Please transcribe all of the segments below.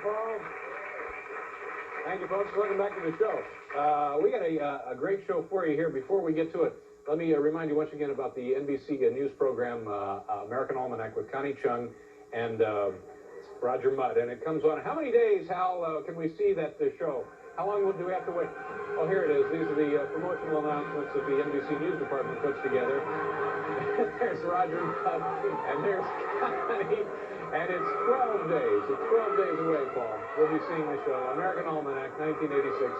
Paul. Thank you, folks. Welcome back to the show. We got a great show for you here. Before we get to it, let me remind you once again about the NBC news program, American Almanac with Connie Chung and Roger Mudd. And it comes on. How many days, Hal, can we see that show? How long do we have to wait? Oh, here it is. These are the promotional announcements that the NBC News Department puts together. There's Roger Mudd, and there's Connie. And it's 12 days. It's 12 days away, Paul. We'll be seeing the show. American Almanac, 1986.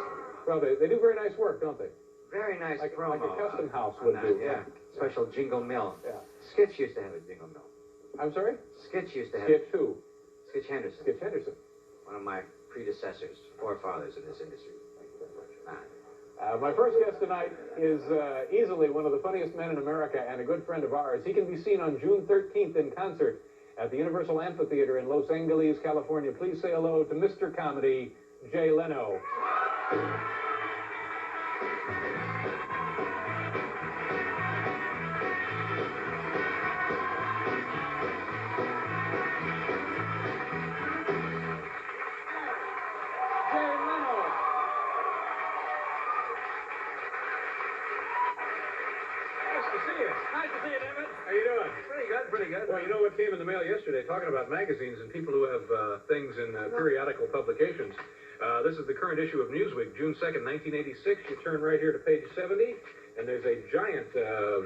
12 days. They do very nice work, don't they? Very nice promo. Like a custom house would do. Yeah. Special jingle mill. Yeah. Skitch used to have a jingle mill. I'm sorry? Skitch used to have. Skitch who? Skitch Henderson. Skitch Henderson. One of my predecessors, forefathers in this industry. Thank you very much. My first guest tonight is easily one of the funniest men in America and a good friend of ours. He can be seen on June 13th in concert at the Universal Amphitheater in Los Angeles, California. Please say hello to Mr. Comedy, Jay Leno. Well, you know what came in the mail yesterday, talking about magazines and people who have things in periodical publications. This is the current issue of Newsweek, June 2nd, 1986. You turn right here to page 70, and there's a giant,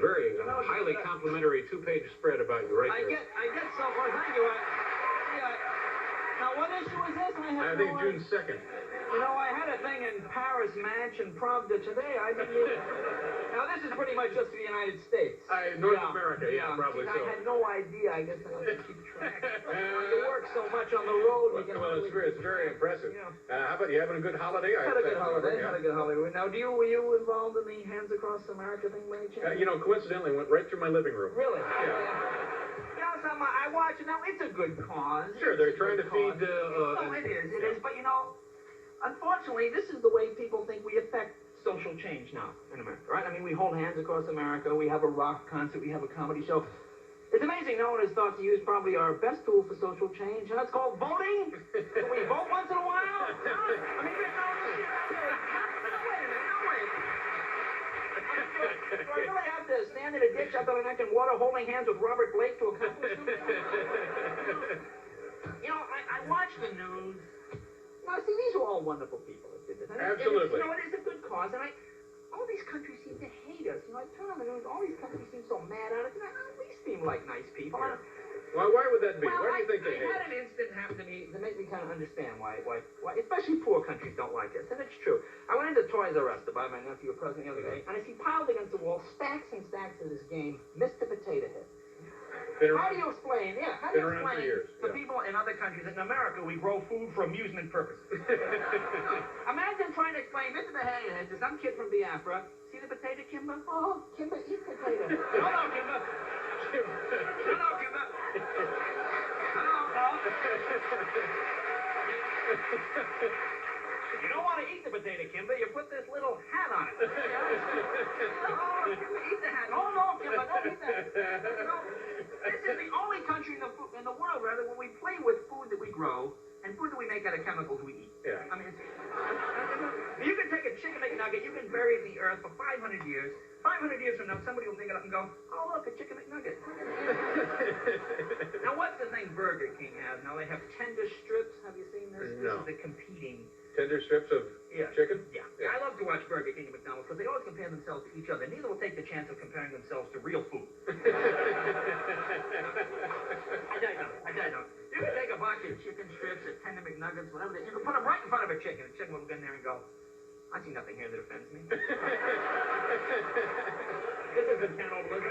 very highly complimentary two-page spread about you right there. I get so far. Thank you. Now, what issue is this? I think June 2nd. You know, I had a thing in Paris, Manch, and Pravda today. I didn't even... Now, this is pretty much just the United States. North America, probably so. I had no idea. I guess I don't keep track. You work so much on the road. Well, it's very impressive. Yeah. How about you having a good holiday? Had a good holiday. Now, were you involved in the Hands Across America thing by any chance? You know, coincidentally, went right through my living room. Really? Yeah. You know, something I watch it now. It's a good cause. Sure, they're trying to feed... No, it is. But, you know, unfortunately, this is the way people think we affect social change now in America, right? I mean, we hold hands across America. We have a rock concert. We have a comedy show. It's amazing no one has thought to use probably our best tool for social change, and that's called voting. Can we vote once in a while? I mean, wait a minute. Do I really have to stand in a ditch up on the neck and water holding hands with Robert Blake to accomplish something? You know, I watch the news. Now, see, these are all wonderful people that did this. Absolutely. You know, it is a good cause, and all these countries seem to hate us. You know, I turn on the news, all these countries seem so mad at us, and we seem like nice people. Yeah. Why would that be? Well, why do you think they hate us? I had an incident happen to me to make me kind of understand why, especially poor countries don't like us, and it's true. I went into Toys R Us to buy my nephew a present the other day, and I see piled against the wall stacks and stacks of this game, Mr. Potato Head. How do you explain? Yeah, how do you explain to people in other countries that in America we grow food for amusement purposes? Imagine trying to explain Mr. Potato Head to some kid from Biafra. See the potato, Kimber? Oh, Kimber, eat potato. No, Kimber. No, Kimber. No. You don't want to eat the potato, Kimber. You put this little hat on it. Oh, Kimber, eat the hat. Oh, no, Kimber, don't eat that. You know, this is the only country in the world, rather, where we play with food that we grow and food that we make out of chemicals we eat. Yeah. I mean, you can take a chicken McNugget, you can bury it in the earth for 500 years. 500 years from now, somebody will dig it up and go, oh, look, a chicken McNugget. Now, what's the thing Burger King has? Now, they have tender strips. Have you seen this? No. This is the competing... Tender strips of chicken? Yeah. I love to watch Burger King and McDonald's because they always compare themselves to each other. Neither will take the chance of comparing themselves to real food. I don't. You can take a box of chicken strips or tender McNuggets, whatever. You can put them right in front of a chicken. The chicken will go in there and go, I see nothing here that offends me. This isn't cannibalism.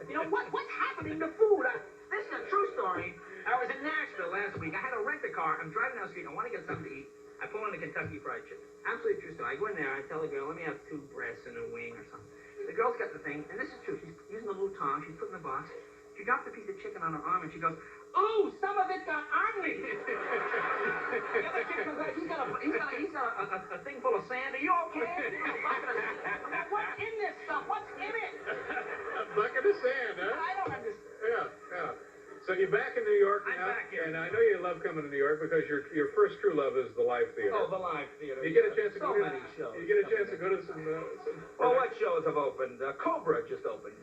You know, what's happening to food? This is a true story. I was in Nashville last week. I had to rent a car. I'm driving down the street. I want to get something to eat. I pull in a Kentucky Fried Chicken. Absolutely true story. I go in there. I tell the girl, let me have 2 breasts and a wing or something. The girl's got the thing, and this is true. She's using the little tongs. She's putting the box. She drops a piece of chicken on her arm, and she goes, ooh, some of it got on me. The other kid comes out. He's got a thing full of sand. Are you okay? What's in this stuff? What's in it? A bucket of sand, huh? I don't understand. Yeah. So you're back in New York. I'm back here. And I know you love coming to New York because your first true love is the live theater. Oh, the live theater. You get a chance to so go to many shows. You get a chance to go to some. Well, what shows have opened? Cobra just opened.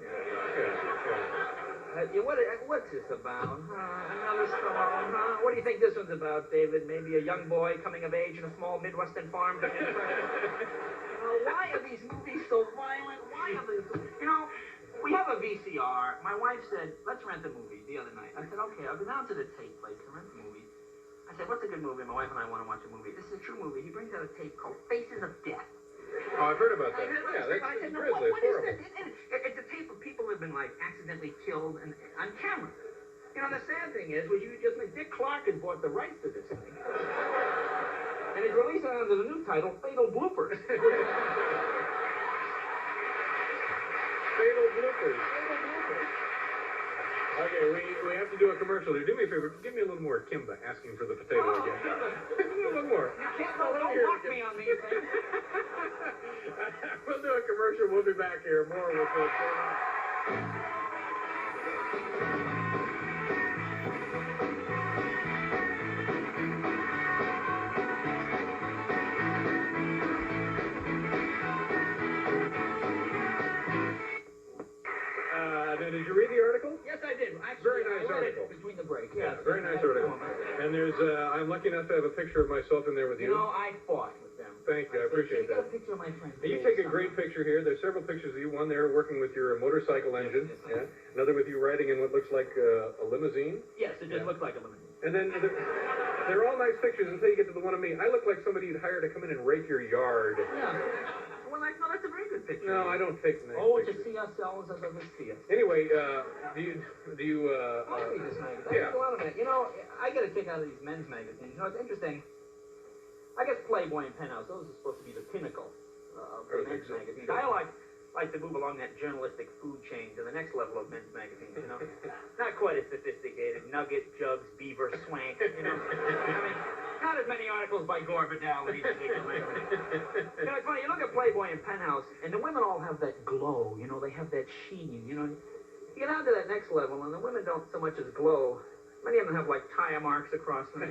What's this about? Another storm, huh? What do you think this one's about, David? Maybe a young boy coming of age in a small Midwestern farm? Why are these movies so violent? Why are they so... we have a VCR. My wife said, let's rent a movie the other night. I said, okay, I'll go down to the tape place to rent a movie. I said, what's a good movie? My wife and I want to watch a movie. This is a true movie. He brings out a tape called Faces of Death. Oh, I've heard about that. I said, no, what is this? It's a tape of people who have been, accidentally killed on camera. The sad thing is, Dick Clark has bought the rights to this thing. And he's releasing it under the new title, Fatal Bloopers. Fatal bloopers. Okay, we have to do a commercial here. Do me a favor, give me a little more Kimba asking for the potato again. Give me a little more. Don't mock me on these things. We'll do a commercial. We'll be back here more with did you read the article? Yes, I did. Actually, very nice I read article. it between the break. Yeah, very nice article. And there's, I'm lucky enough to have a picture of myself in there with you. I fought with them. Thank you, I appreciate that. Take a picture of my friend. You take a great picture here. There's several pictures of you. One there working with your motorcycle engine. Yeah. Another with you riding in what looks like a limousine. Yes, it just looks like a limousine. And then they're all nice pictures until you get to the one of me. I look like somebody you'd hire to come in and rake your yard. Yeah. Well, no, that's a very good picture. No, I don't take nice to pictures. see ourselves as others see us. Anyway, do you I read this magazine. yeah. Go on a minute. I get a kick out of these men's magazines. It's interesting. I guess Playboy and Penthouse, those are supposed to be the pinnacle of men's magazines. I like to move along that journalistic food chain to the next level of men's magazines, Not quite as sophisticated. Nugget, Jugs, Beaver, Swank, I mean, not as many articles by Gore Vidal and these ridiculous it's funny, you look at Playboy and Penthouse, and the women all have that glow, they have that sheen, You get on to that next level, and the women don't so much as glow. Many of them have, tire marks across them,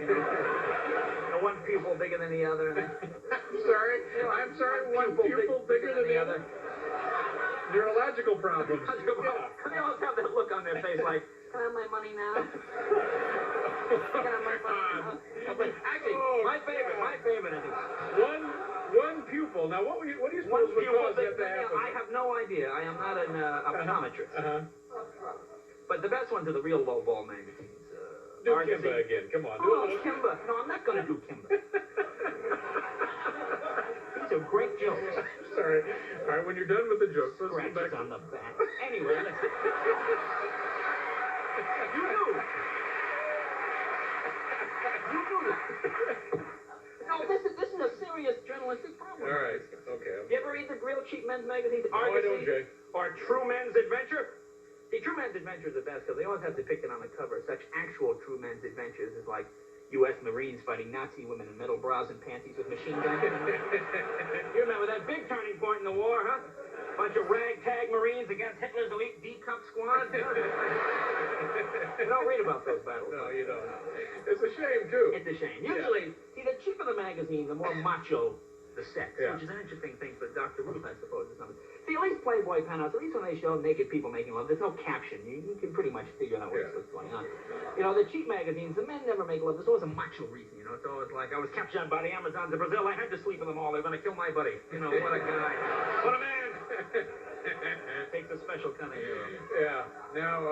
one pupil bigger than the other. I'm sorry, one pupil bigger than the other. Neurological problems. They always have that look on their face like, can I have my money now? Can I have my money now? Actually, my favorite is one pupil. Now, what do you suppose would cause that to happen? I have no idea. I am not an optometrist. But the best ones are the real lowball magazines. Do Kimba again. Come on. Kimba. No, I'm not going to do Kimba. These are great jokes. Sorry. All right, when you're done with the jokes, let's go back. On the back. Anyway, listen. You knew that. No, this is a serious journalistic problem. All right. Okay. You ever read the real cheap men's magazines? No, I don't, Jay. Or True Men's Adventure? See, True Men's Adventure is the best because they always have depicted on the cover such actual true men's adventures as U.S. Marines fighting Nazi women in metal bras and panties with machine guns. You remember that big turning point in the war, huh? Bunch of ragtag Marines against Hitler's elite D-Cup squad. You don't read about those battles. No, you don't. It's a shame, too. It's a shame. Usually, see, the cheaper the magazine, the more macho the sex, which is an interesting thing for Dr. Ruth, I suppose, or something. See, at least Playboy Penthouse, at least when they show naked people making love, there's no caption. You can pretty much figure out what's going on. The cheap magazines, the men never make love. There's always a macho reason, It's always like, I was captured by the Amazons of Brazil. I had to sleep with them all. They're going to kill my buddy. What a guy. What a man. Takes a special kind of hero. Yeah. Now,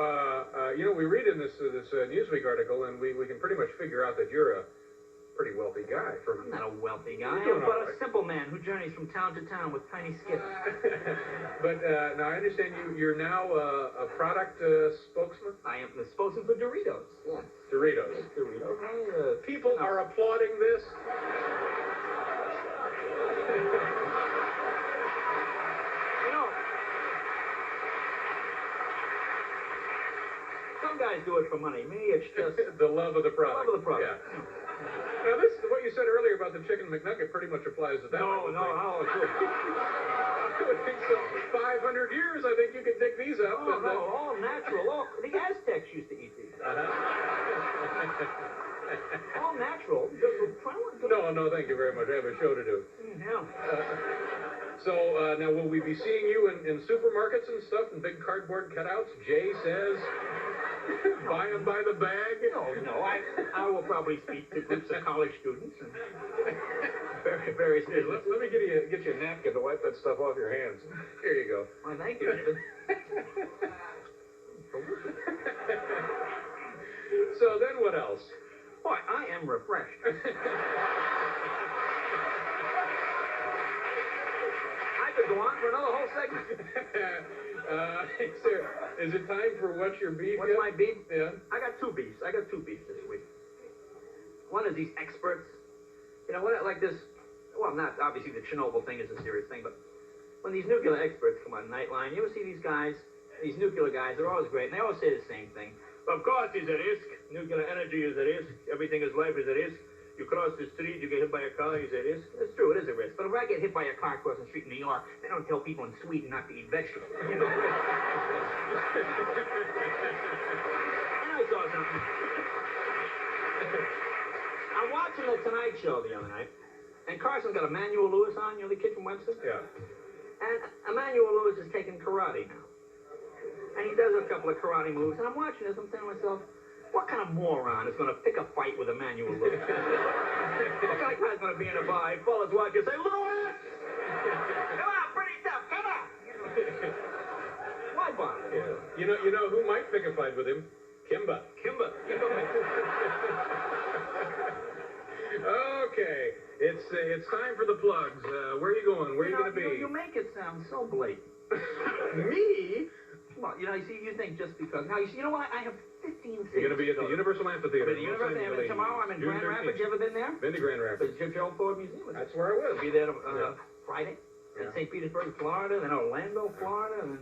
we read in this Newsweek article, and we can pretty much figure out that you're a pretty wealthy guy. I'm not a wealthy guy. I'm but a simple man who journeys from town to town with tiny skips. But now I understand you're now a product spokesman? I am the spokesman for Doritos. Yeah. Doritos. Doritos. People are applauding this. Some guys do it for money. Me, it's just the love of the product. The love of the product. Yeah. Now, what you said earlier about the chicken McNugget pretty much applies to that. No, sure. I would think so. 500 years, I think you could dig these up. Oh, no, all natural. All, the Aztecs used to eat these. All natural. No, thank you very much. I have a show to do. Yeah. So now, will we be seeing you in supermarkets and stuff and big cardboard cutouts? Jay says, buy them by the bag. No. I will probably speak to groups of college students and various Here, businesses. let me get you a napkin to wipe that stuff off your hands. Here you go. Why, thank you, David. So then what else? Boy, I am refreshed. I could go on for another whole segment. Is it time for What's Your Beef? What's my beef? Yeah. I got two beefs this week. One is these experts. You know, what, like this, well, not, obviously the Chernobyl thing is a serious thing, but when these nuclear experts come on Nightline, you ever see these guys, these nuclear guys, they're always great, and they always say the same thing. Of course it's a risk. Nuclear energy is a risk. Everything is life is a risk. You cross the street, you get hit by a car, it's a risk. It's true, it is a risk. But if I get hit by a car across the street in New York, they don't tell people in Sweden not to eat vegetables. You know? And I saw something. I'm watching the Tonight Show the other night, and Carson's got Emmanuel Lewis on, you know, the kid from Webster? Yeah. And Emmanuel Lewis is taking karate now. And he does a couple of karate moves, and I'm watching this, I'm saying to myself, what kind of moron is going to pick a fight with Emmanuel Lewis? What kind of guy's going to be in a bar, he follows watch and say, Lewis! Come on, pretty tough, come on! Why bother? Yeah. You know who might pick a fight with him? Kimba. Okay, it's time for the plugs. Where are you going? Where are you going to be? You make it sound so blatant. Me? Well, you know, you see, you think just because. Now, you know what? I have 15 cities. You're going to be at the Universal Amphitheater. The Universal Amphitheater tomorrow. I'm in June Grand 13th. Rapids. You ever been there? Been to Grand Rapids. The Joe Ford Museum. That's where I will. I'll be there Friday. Yeah. In St. Petersburg, Florida, then Orlando, Florida, and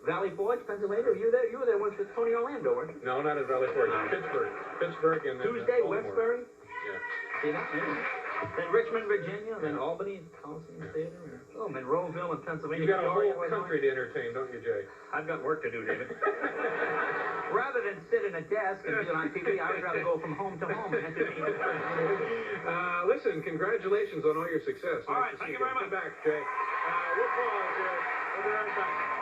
Valley Forge, Pennsylvania. You were there once with Tony Orlando, weren't you? No, not at Valley Forge. Pittsburgh, and then Tuesday, Baltimore. Westbury. Yeah. See that? Yeah. Then Richmond, Virginia, then Albany, Coliseum Theater. Oh, Monroeville in Pennsylvania. You got a whole Illinois. country to entertain, don't you, Jay? I've got work to do, David. Rather than sit in a desk and be on TV, I would rather go from home to home and entertain. Listen, congratulations on all your success. All right, Nice to thank see you very much. Come back, Jay. We'll pause here. We'll be right back.